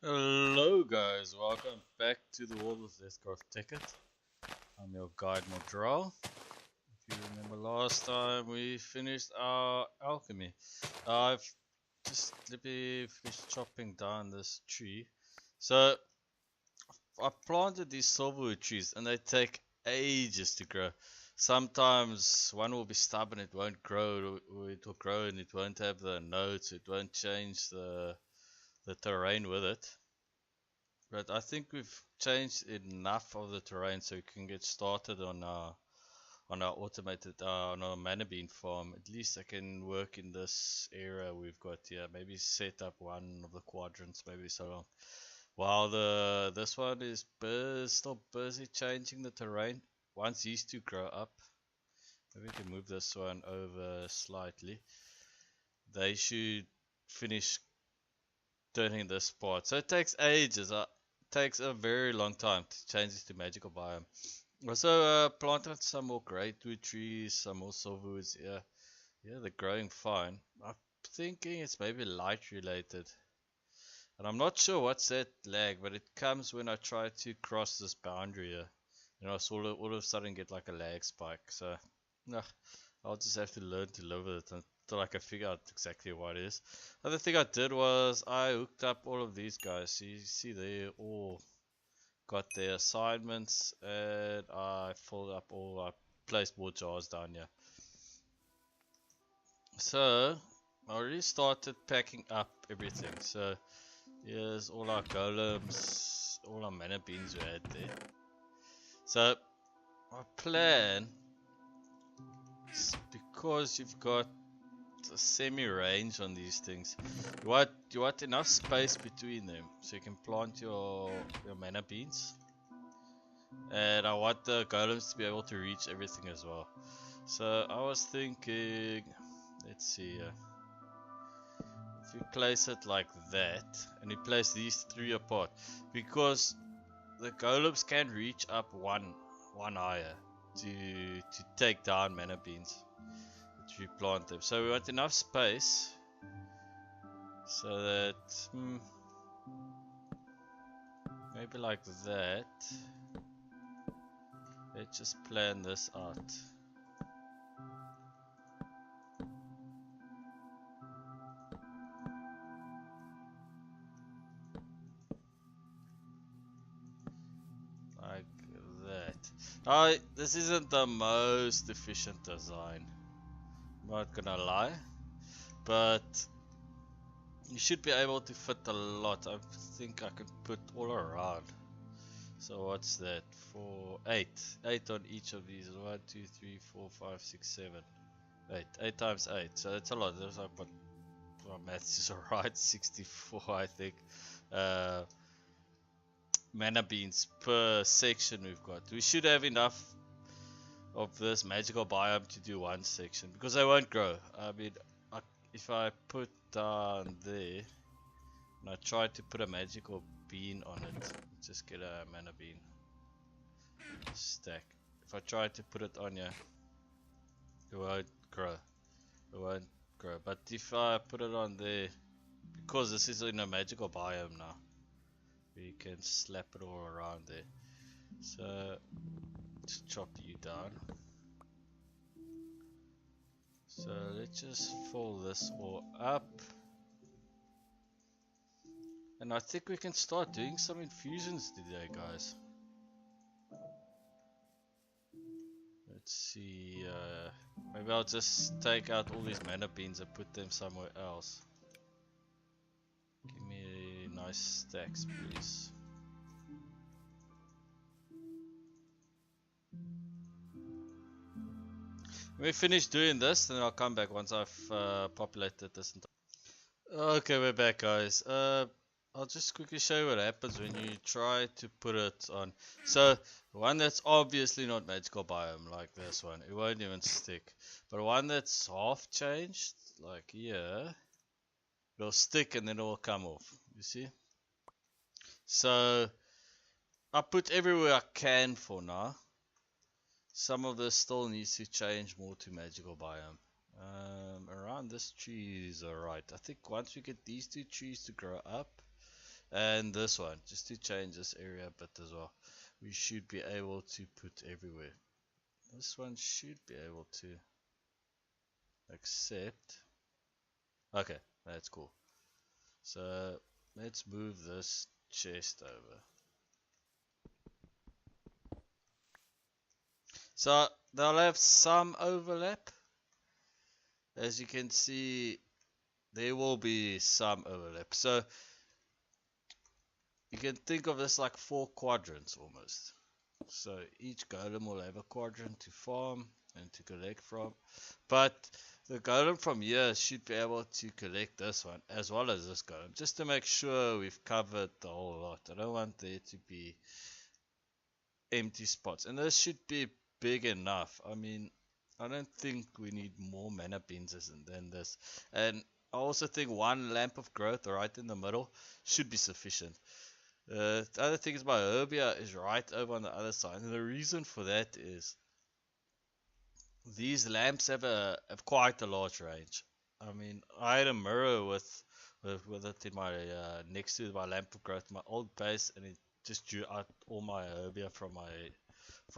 Hello guys, welcome back to the world of Deathcraft Tekkit. I'm your guide Modral. If you remember last time we finished our alchemy. I've just finished chopping down this tree. So I planted these silverwood trees and they take ages to grow. Sometimes one will be stubborn, it won't grow, or it will grow and it won't have the nodes, it won't change the terrain with it. But I think we've changed enough of the terrain so we can get started on our automated on our mana bean farm. At least I can work in this area we've got here. Maybe set up one of the quadrants, maybe so long. While the this one is still busy changing the terrain. Once these two grow up, maybe we can move this one over slightly. They should finish turning this part. So it takes ages. Takes a very long time to change this to magical biome. Also planted some more great wood trees, some more silverwoods. Yeah, they're growing fine. I'm thinking it's maybe light related, and I'm not sure what's that lag, but it comes when I try to cross this boundary here. You know, so all of a sudden get like a lag spike. So, nah, I'll just have to learn to live with it until I can figure out exactly what it is. Other thing I did was I hooked up all of these guys. So you see they all got their assignments, and I filled up I placed more jars down here. So I already started packing up everything. So here's all our golems, all our mana beans we had there. So my plan is, because you've got a semi-range on these things, you want enough space between them so you can plant your mana beans. And I want the golems to be able to reach everything as well. So I was thinking, let's see, if we place it like that, and we place these three apart, because the golems can reach up one higher to take down mana beans, which we plant them. So we want enough space so that maybe like that. Let's just plan this out. Like that. This isn't the most efficient design, I'm not gonna lie, but you should be able to fit a lot. I think I can put all around. So what's that? 8 on each of these. 1, 2, 3, 4, 5, 6, 7, 8. 8 times 8. So that's a lot. There's like, what? My maths is alright. 64, I think. Uh, mana beans per section we've got. We should have enough of this magical biome to do one section because they won't grow. I mean, if I put down there and I try to put a magical bean on it, just get a mana bean stack. If I try to put it on here, it won't grow. It won't grow. But if I put it on there, because this is in a magical biome now, we can slap it all around there. So let's chop you down. So let's just fill this all up. And I think we can start doing some infusions today, guys. Let's see, maybe I'll just take out all these mana beans and put them somewhere else. Give me nice stacks, please. When we finish doing this, then I'll come back once I've populated this. Okay, we're back, guys. I'll just quickly show you what happens when you try to put it on. So, one that's obviously not magical biome, like this one, it won't even stick. But one that's half changed, like here, it'll stick and then it'll come off. You see? So, I put everywhere I can for now. Some of this still needs to change more to magical biome. Around this tree is alright. I think once we get these two trees to grow up, And this one, just to change this area a bit as well. We should be able to put everywhere. This one should be able to accept. Okay, that's cool. So let's move this chest over. So they'll have some overlap. As you can see, there will be some overlap. So you can think of this like 4 quadrants almost. So each golem will have a quadrant to farm and to collect from. But the golem from here should be able to collect this one as well as this golem, just to make sure we've covered the whole lot. I don't want there to be empty spots. And this should be big enough. I mean, I don't think we need more mana bins than this. And I also think one lamp of growth right in the middle should be sufficient. The other thing is my herbia is right over on the other side. And the reason for that is these lamps have quite a large range. I mean, I had a mirror with it in my next to my lamp of growth, my old base, and it just drew out all my herbia from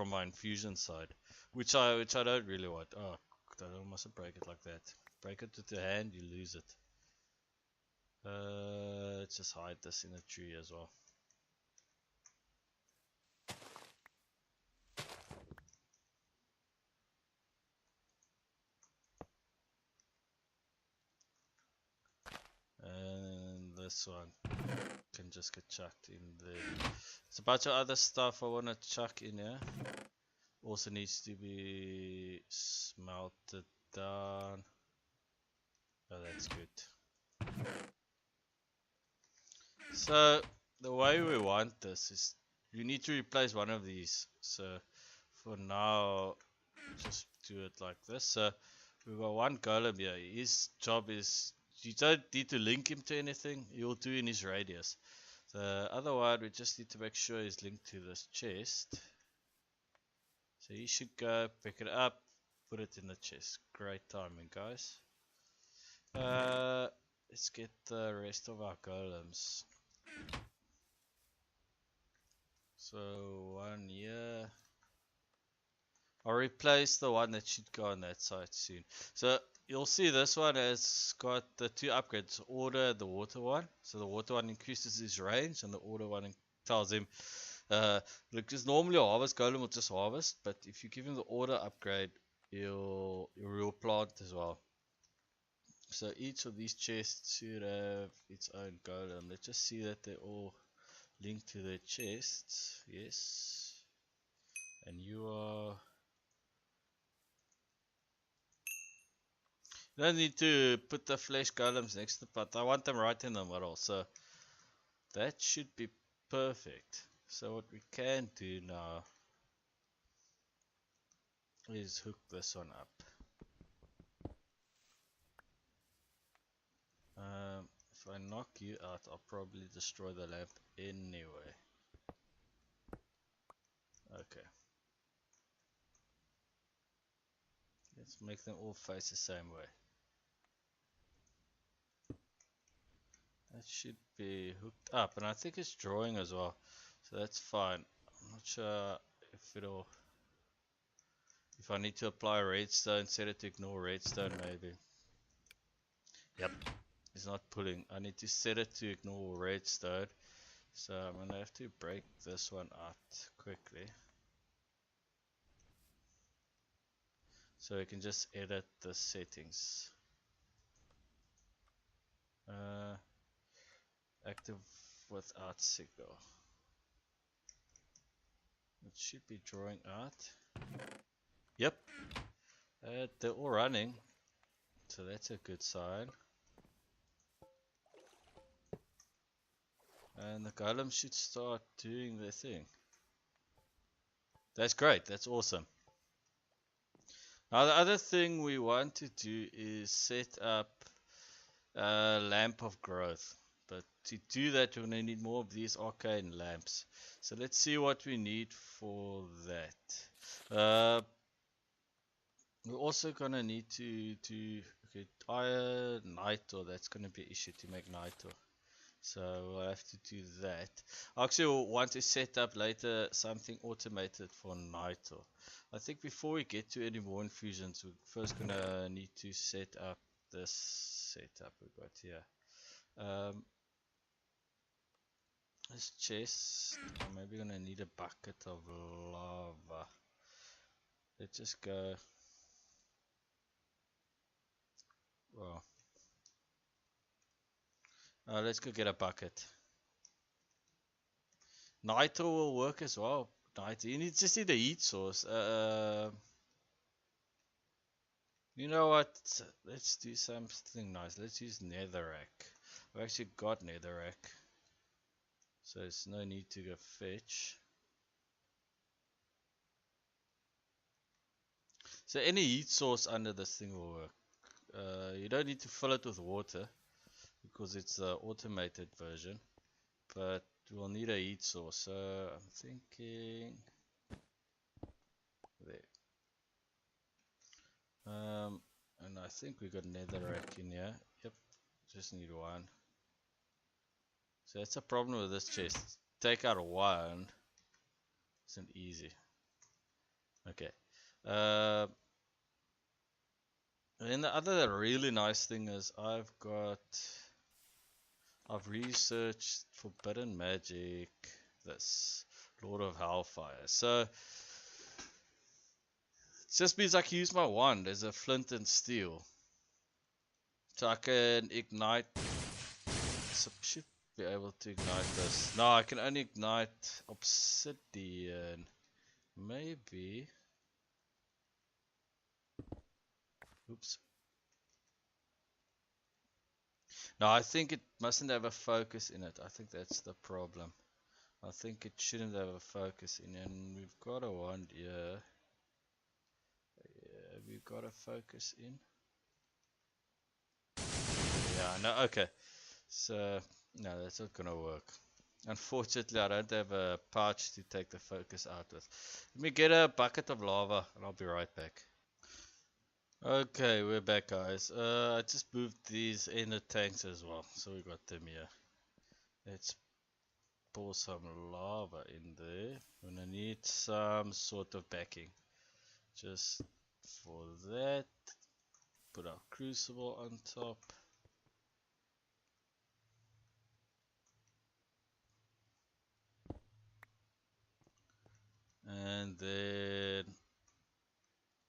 my infusion side, which I don't really want. Oh, I mustn't break it like that. Break it with the hand, you lose it. Let's just hide this in a tree as well. And this one can just get chucked in there. There's a bunch of other stuff I want to chuck in here. Also needs to be smelted down. Oh, that's good. So the way we want this is you need to replace one of these. So for now, just do it like this. So we've got one golem here. His job is you don't need to link him to anything. He'll do in his radius. The other one, we just need to make sure he's linked to this chest. So he should go pick it up, put it in the chest. Great timing, guys. Let's get the rest of our golems. So one here. I'll replace the one that should go on that side soon. So you'll see this one has got the 2 upgrades, order the water one. So the water one increases his range and the order one tells him look, because normally a harvest golem will just harvest, but if you give him the order upgrade, he'll plant as well. So each of these chests should have its own golem. Let's just see that they're all linked to their chests. Yes. And you are... You don't need to put the flesh golems next to, but I want them right in the middle. So that should be perfect. So what we can do now is hook this one up. If I knock you out, I'll probably destroy the lamp anyway. Okay. Let's make them all face the same way. That should be hooked up, and I think it's drawing as well, so that's fine. I'm not sure if I need to apply redstone, set it to ignore redstone maybe. Yep, it's not pulling. I need to set it to ignore redstone, so I'm gonna have to break this one out quickly, so we can just edit the settings. Active without signal. It should be drawing out. Yep, they're all running, so that's a good sign. And the golem should start doing their thing. That's great, that's awesome. Now the other thing we want to do is set up a lamp of growth. But to do that, we're going to need more of these arcane lamps. So let's see what we need for that. We're also going to need to okay, iron night, or that's going to be an issue to make night. So we'll have to do that. I actually want to set up later something automated for Nitro. I think before we get to any more infusions, we're first gonna need to set up this setup we got here. This chest, I'm maybe gonna need a bucket of lava. Let's just go. Well, let's go get a bucket. Nitro will work as well. Nitro, just need a heat source. You know what? Let's do something nice. Let's use netherrack. I've actually got netherrack, so it's no need to go fetch. So any heat source under this thing will work. You don't need to fill it with water because it's the automated version, but we'll need a heat source. So I'm thinking there. And I think we got netherrack in here. Yep, just need one. So that's a problem with this chest. Take out one isn't easy. Okay. And then the other really nice thing is I've researched forbidden magic, this Lord of Hellfire. So it just means I can use my wand as a flint and steel. So I can ignite. So should be able to ignite this. No, I can only ignite obsidian. Maybe. Oops. No, I think it mustn't have a focus in it. I think that's the problem. I think it shouldn't have a focus in it. And we've got a wand here. Yeah, we've got a focus in. Yeah, no, okay. So, no, that's not gonna work. Unfortunately, I don't have a pouch to take the focus out with. Let me get a bucket of lava and I'll be right back. Okay, we're back, guys. I just moved these inner tanks as well, so we got them here. Let's pour some lava in there. We're gonna need some sort of backing. Just for that, put our crucible on top. And then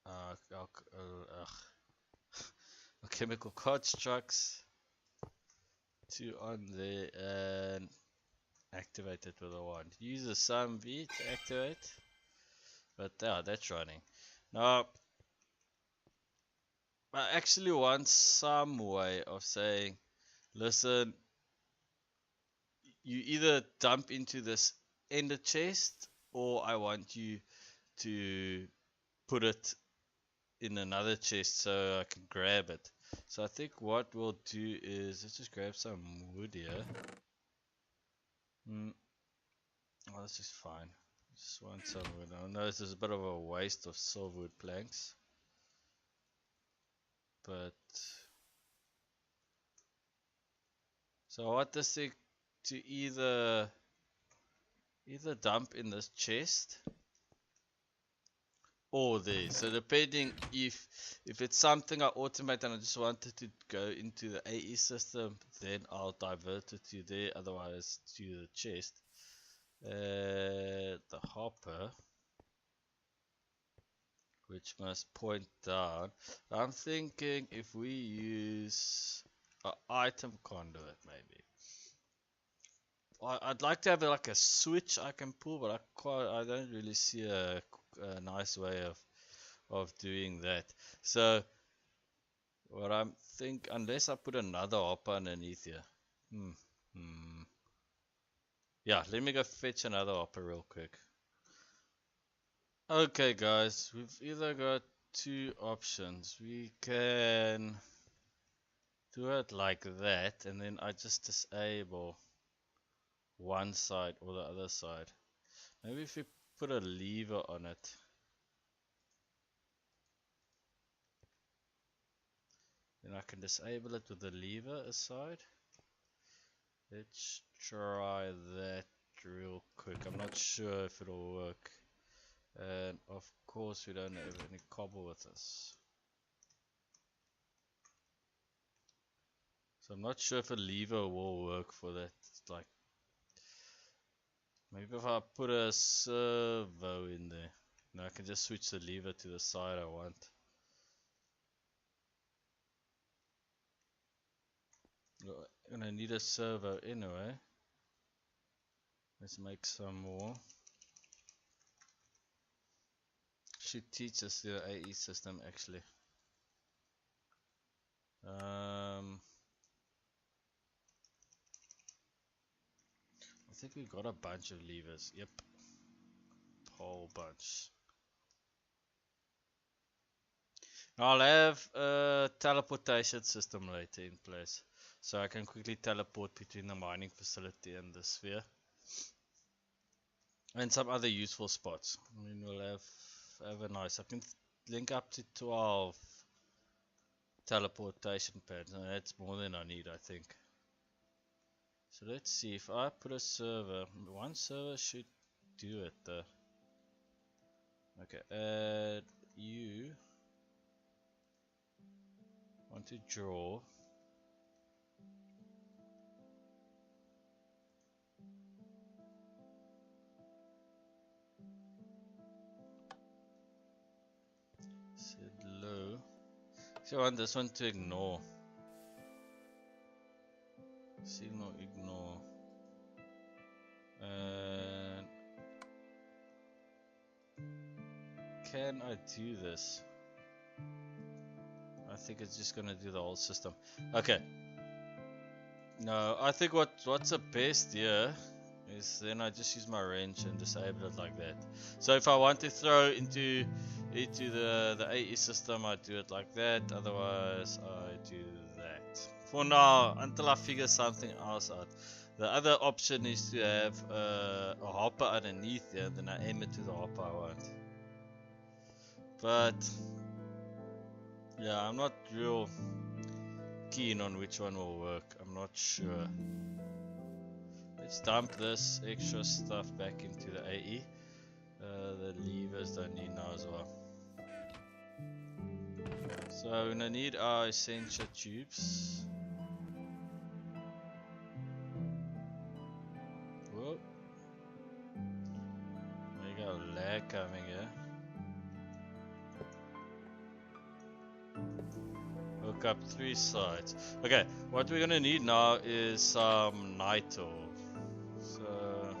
our chemical constructs, two on there, and activate it with a wand. Use the sum V to activate, but that's running. Now, I actually want some way of saying, listen, you either dump into this ender chest, or I want you to put it in another chest so I can grab it. So I think what we'll do is, let's just grab some wood here. Oh, this is fine. Just want some wood. I know this is a bit of a waste of silverwood planks, but so I want this thing to either dump in this chest or there. So depending if it's something I automate and I just wanted to go into the AE system, then I'll divert it to there. Otherwise, to the chest. The hopper, which must point down. I'm thinking if we use an item conduit, maybe. I'd like to have like a switch I can pull, but I don't really see a nice way of doing that. So what I'm think, unless I put another hopper underneath here. Yeah, let me go fetch another hopper real quick. Okay guys, we've either got two options. We can do it like that, and then I just disable one side or the other side. Maybe if we put a lever on it. Then I can disable it with the lever aside. Let's try that real quick. I'm not sure if it'll work. And of course we don't have any cobble with us. So I'm not sure if a lever will work for that. Like, maybe if I put a servo in there. Now I can just switch the lever to the side I want. And I need a servo anyway. Let's make some more. Should teach us the AE system actually. I think we got a bunch of levers. Yep, whole bunch. I'll have a teleportation system later in place, so I can quickly teleport between the mining facility and the sphere, and some other useful spots. I mean, we'll have a nice. I can link up to 12 teleportation pads, and that's more than I need, I think. So let's see if I put a server. One server should do it though. Okay, add you. Want to draw. Set low. So I want this one to ignore. Signal ignore. And can I do this? I think it's just gonna do the whole system. Okay. No, I think what's the best here is then I just use my wrench and disable it like that. So if I want to throw into the AE system, I do it like that. Otherwise, I do that. For now, until I figure something else out. The other option is to have a hopper underneath there, and then I aim it to the hopper I want. But yeah, I'm not real keen on which one will work. I'm not sure. Let's dump this extra stuff back into the AE. The levers don't need now as well. So we're gonna need our essential tubes. Whoa. We got a lag coming here. Hook up 3 sides. Okay, what we're gonna need now is some nitro. So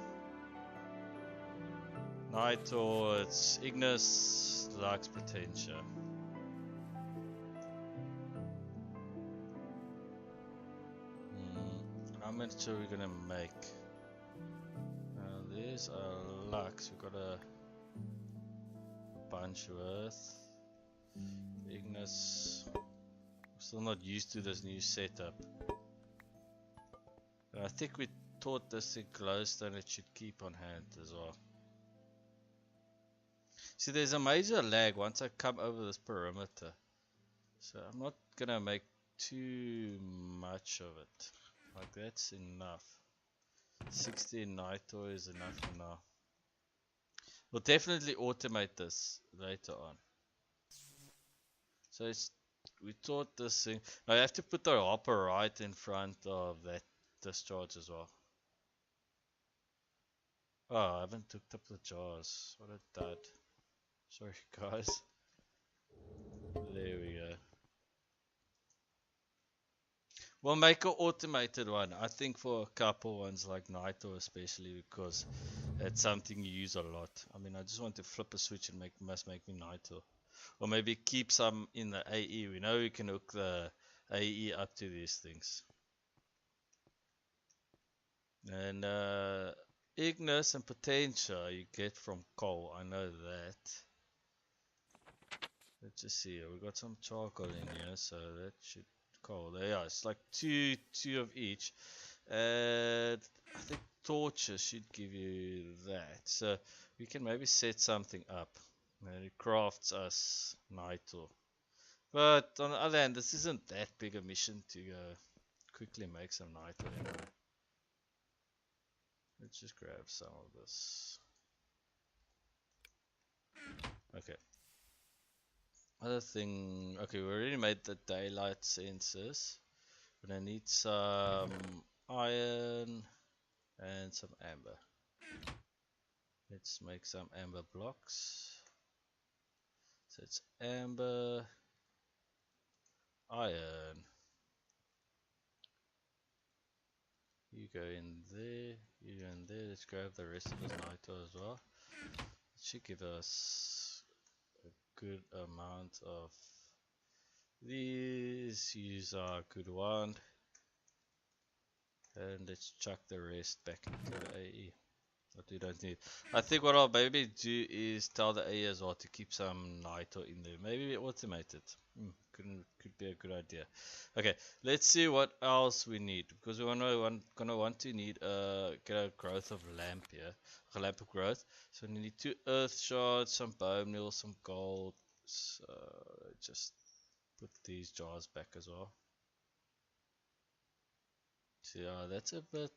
nitro, it's Ignis, Lux, Potentia. How much are we gonna make? There's a Lux, we got a bunch worth. Ignis. Still not used to this new setup. I think we taught this in glowstone, it should keep on hand as well. See, there's a major lag once I come over this perimeter. So I'm not gonna make too much of it. Like, that's enough. 16 nitro is enough for now. We'll definitely automate this later on. So we taught this thing. Now you have to put the hopper right in front of that discharge as well. Oh, I haven't hooked up the jars. What a dud. Sorry guys. There we go. We'll make an automated one. I think for a couple ones like Nitro especially, because it's something you use a lot. I mean, I just want to flip a switch and must make me Nitro. Or maybe keep some in the AE. We know we can hook the AE up to these things. And Ignis and Potentia you get from coal. I know that. Let's just see. We got some charcoal in here, so that should coal. There, yeah, it's like two of each. And I think torches should give you that. So we can maybe set something up. And it crafts us nitro. But on the other hand, this isn't that big a mission to go quickly make some nitro anyway. Let's just grab some of this. Okay. Other thing, okay, we already made the daylight sensors. We're gonna need some iron and some amber. Let's make some amber blocks. So it's amber, iron. You go in there, you go in there. Let's grab the rest of this nitro as well. It should give us a good amount of these. Use our good wand. And let's chuck the rest back into the AE. What we don't need. I think what I'll maybe do is tell the AE as well to keep some nitro in there. Maybe automate it. Could be a good idea. Okay, let's see what else we need, because we're gonna want to need get a growth of lamp here, a lamp of growth. So we need 2 earth shards, some bone meal, some gold. So just put these jars back as well. So yeah, that's a bit.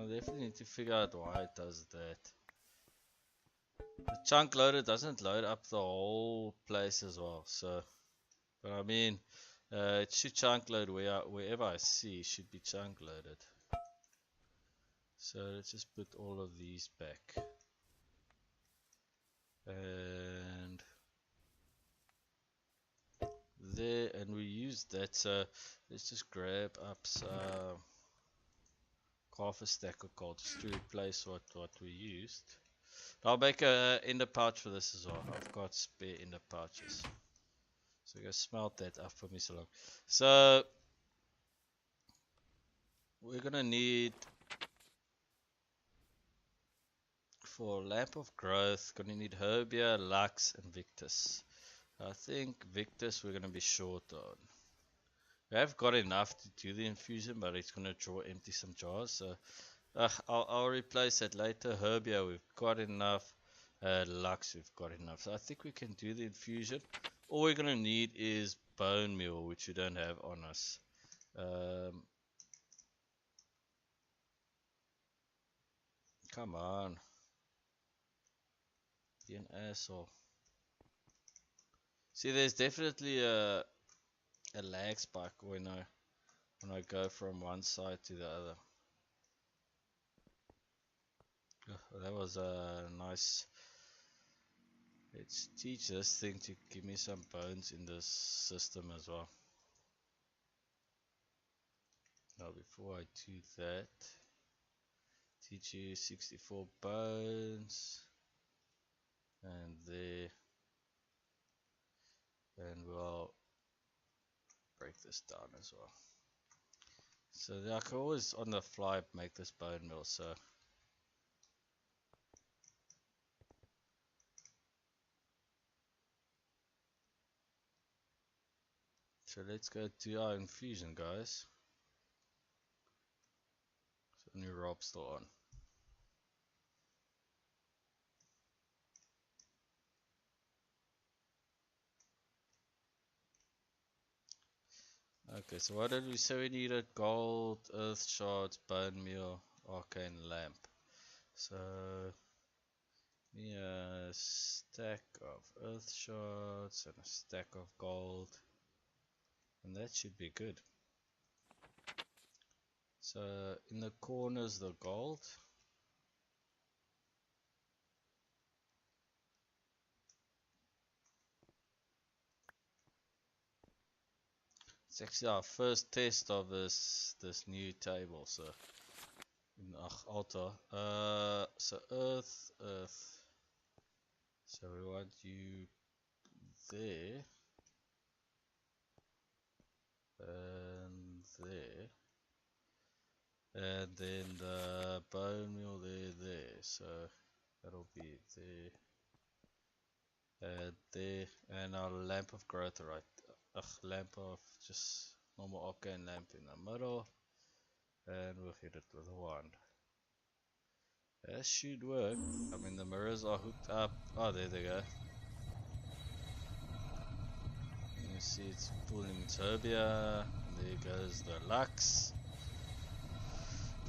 Definitely need to figure out why it does that. The chunk loader doesn't load up the whole place as well. So, but I mean, it should chunk load wherever I see. It should be chunk loaded. So let's just put all of these back. And there, and we use that. So let's just grab up some half a stack of gold just to replace what we used. I'll make a ender pouch for this as well. I've got spare ender pouches. So go smelt that up for me so long. So we're gonna need, for lamp of growth, gonna need Herbia, Lux, and Victus. I think Victus we're gonna be short on. We have got enough to do the infusion, but it's gonna draw empty some jars. So I'll replace that later. Herbia we've got enough. Lux we've got enough. So I think we can do the infusion. All we're gonna need is bone meal, which we don't have on us. Come on. Be an asshole. See, there's definitely a lag spike when I go from one side to the other. Oh, that was a nice. Let's teach this thing to give me some bones in this system as well. Now before I do that, teach you 64 bones, and there, and we'll break this down as well. So I can always on the fly make this bone meal. So let's go to our infusion, guys. So only Rob's still on. Okay, so what did we say we needed? Gold, earth shards, bone meal, arcane lamp. So, a stack of earth shards and a stack of gold. And that should be good. So, in the corners, the gold. It's actually our first test of this new table. So, in altar. So earth. So we want you there and there, and then the bone meal there. So that'll be there and there, and our lamp of growth, right? Lamp of just normal arcane lamp in the middle, and we'll hit it with a wand. That should work. I mean, the mirrors are hooked up. Oh, there they go. You see it's pulling Turbia. There goes the Lux.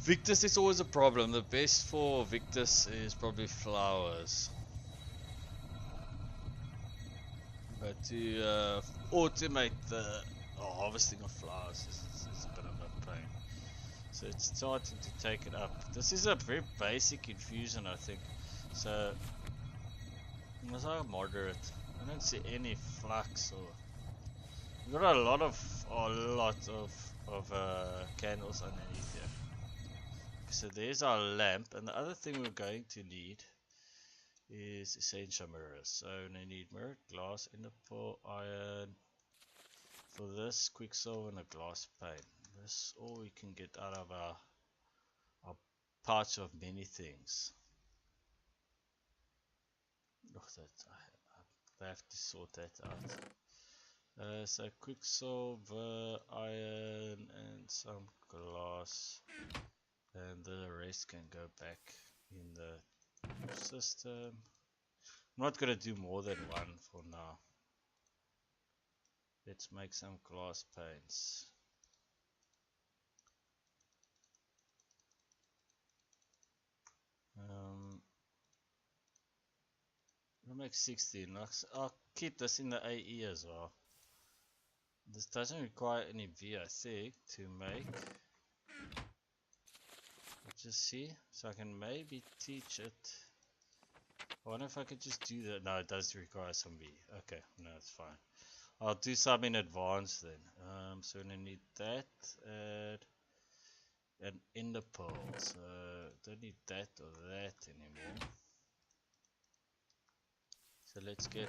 Victus is always a problem. The best for Victus is probably flowers. But to automate the harvesting of flowers is a bit of a pain. So it's starting to take it up. This is a very basic infusion, I think. So it's like moderate. I don't see any flux or. We've got a lot of candles underneath here. So there's our lamp, and the other thing we're going to need is essential mirrors. So we need mirror, glass, interpol, iron. For this, quicksilver and a glass pane. That's all we can get out of our pouch of many things. Oh, I have to sort that out. So quicksilver, iron, and some glass, and the rest can go back in the system. I'm not gonna do more than one for now. Let's make some glass panes. We'll make 16. I'll keep this in the AE as well. This doesn't require any V, I think, to make. Let's just see. So I can maybe teach it. I wonder if I could just do that. No, it does require some V. Okay, no, it's fine. I'll do some in advance then. So we're gonna need that. Add an ender pearl. So don't need that or that anymore. So let's get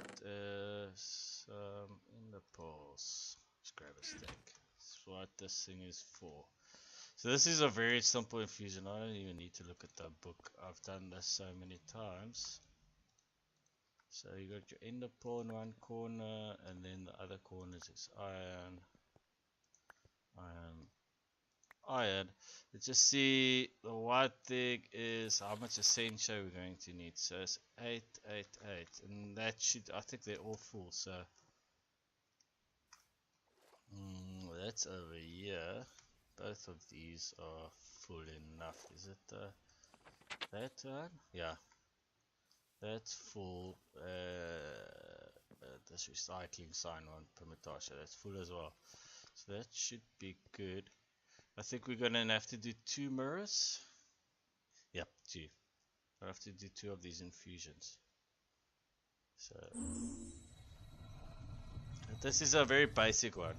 some ender pearls. Let's grab a stack. That's what this thing is for. So this is a very simple infusion. I don't even need to look at the book. I've done this so many times. So you got your ender pearl in one corner, and then the other corners is iron, iron, iron. Let's just see the white thing is how much essential we're going to need. So it's 8, 8, 8, and that should, I think they're all full. So that's over here. Both of these are full enough. Is it that one? Yeah, that's full. This recycling sign on Primitasha, that's full as well. So that should be good. I think we're gonna have to do 2 mirrors. Yep, 2. I have to do 2 of these infusions. So this is a very basic one.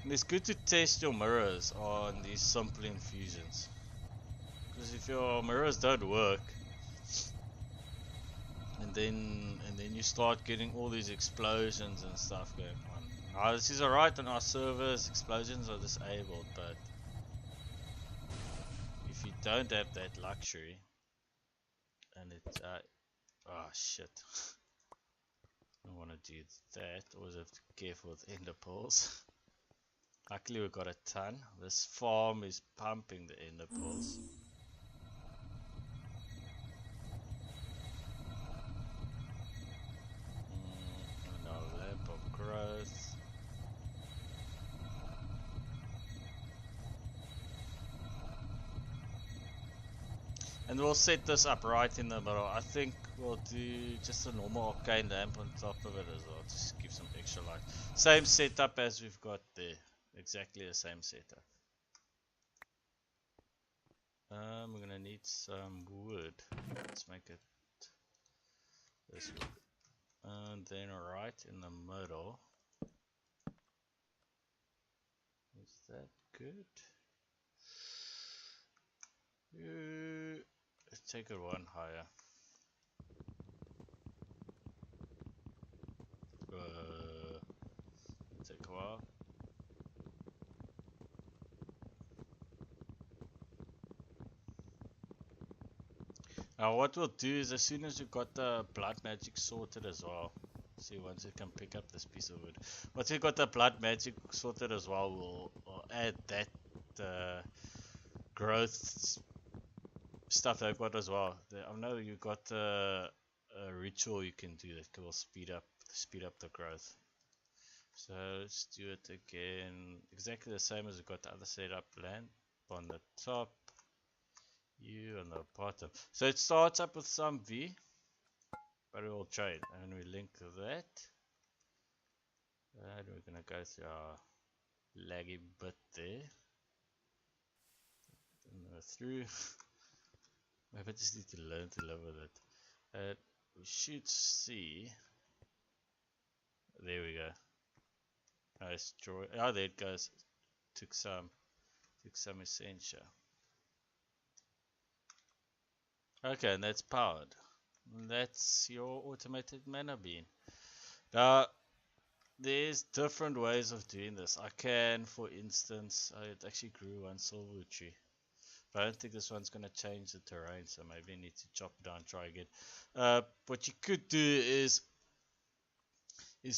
And it's good to test your mirrors on these simple infusions. Because if your mirrors don't work, and then you start getting all these explosions and stuff going on. Now this is alright on our servers, explosions are disabled, but if you don't have that luxury, and it, oh shit, I don't want to do that. Always have to be careful with ender pearls. Luckily we got a ton. This farm is pumping the ender pearls. And our lamp of growth. And we'll set this up right in the middle. I think we'll do just a normal arcane lamp on top of it as well, just give some extra light. Same setup as we've got there. Exactly the same setup. We're gonna need some wood. Let's make it this wood. And then right in the middle. Is that good? Let's take it one higher. Take a while. Now what we'll do is as soon as we've got the blood magic sorted as well, see once we can pick up this piece of wood. Once we've got the blood magic sorted as well, we'll add that growth stuff I've got as well. I know you've got a ritual you can do that will speed up the growth. So let's do it again, exactly the same as we've got the other setup. Land on the top, you on the bottom. So it starts up with some V, but it will trade, and we link that. And we're gonna go through our laggy bit there. And through. Maybe I just need to learn to live with it. We should see. There we go. Nice draw. Oh, there it goes. Took some essential. Okay, and that's powered. And that's your automated mana bean. Now, there's different ways of doing this. I can, for instance, it actually grew one silver tree. But I don't think this one's going to change the terrain, so maybe I need to chop it down and try again. What you could do is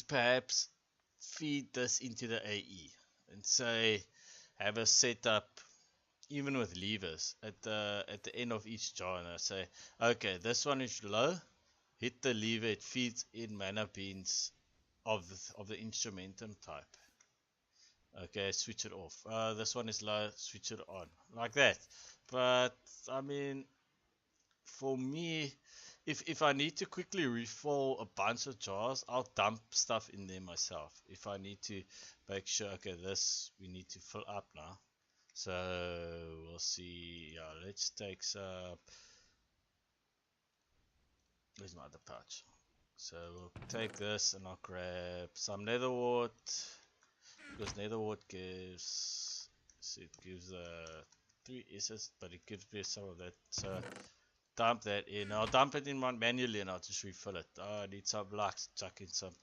perhaps feed this into the AE and say, have a setup, even with levers, at the end of each jar, and I say, okay, this one is low, hit the lever, it feeds in mana beans of the instrumentum type. Okay, switch it off. This one is low, switch it on, like that. But I mean, for me, if I need to quickly refill a bunch of jars, I'll dump stuff in there myself. If I need to make sure, okay, this we need to fill up now. So we'll see. Yeah, let's take some. Where's my other pouch? So we'll take this and I'll grab some netherwort, because netherwort gives, so it gives 3 S's, but it gives me some of that. So dump that in. I'll dump it in manually and I'll just refill it. I need some lux, chuck in some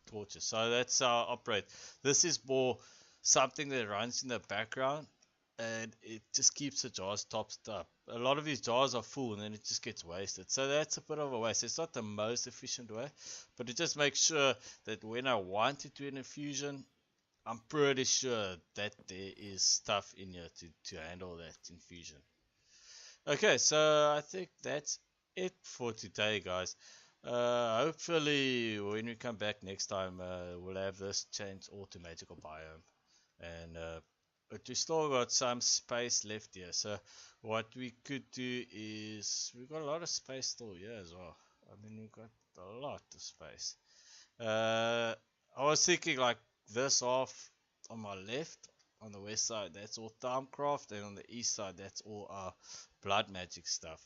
torches. So that's how I operate. This is more something that runs in the background, and it just keeps the jars topped up. A lot of these jars are full and then it just gets wasted. So that's a bit of a waste. It's not the most efficient way, but it just makes sure that when I want to do an infusion, I'm pretty sure that there is stuff in here to handle that infusion. Okay, so I think that's it for today, guys. Hopefully, when we come back next time, we'll have this changed all to magical biome, and but we still got some space left here. So what we could do is we've got a lot of space still here as well. I mean, we've got a lot of space. I was thinking like this off on my left, on the west side, that's all Thaumcraft, and on the east side, that's all our blood magic stuff.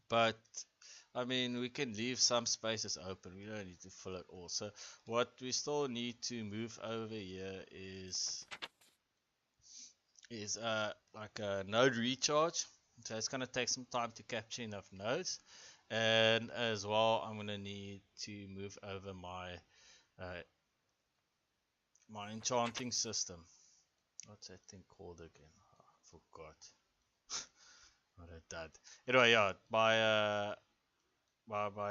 But I mean, we can leave some spaces open. We don't need to fill it all. So what we still need to move over here is like a node recharge. So it's gonna take some time to capture enough nodes, and as well, I'm gonna need to move over my my enchanting system. What's that thing called again? Oh, I forgot. What I did. Anyway, yeah, my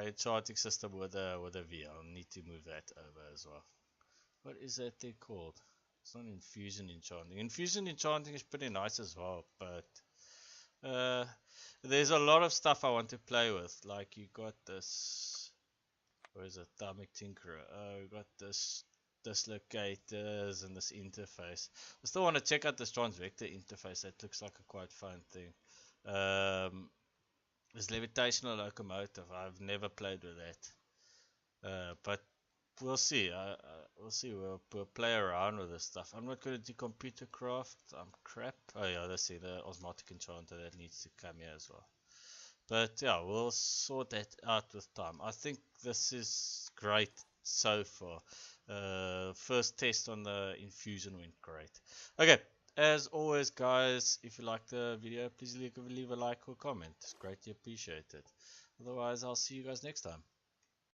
enchanting system with a V. I'll need to move that over as well. What is that thing called? It's not infusion enchanting. Infusion enchanting is pretty nice as well, but there's a lot of stuff I want to play with. Like you got this, where is it? Thermic Tinkerer. We got this dislocators and this interface. I still want to check out this transvector interface. That looks like a quite fun thing. This levitational locomotive. I've never played with that, but we'll see. We'll see. We'll play around with this stuff. I'm not going to do computer craft. I'm crap. Oh yeah, let's see the osmotic enchanter that needs to come here as well. But yeah, we'll sort that out with time. I think this is great so far. First test on the infusion went great. Okay, as always, guys, if you like the video, please leave a like or comment. It's greatly appreciated. Otherwise, I'll see you guys next time.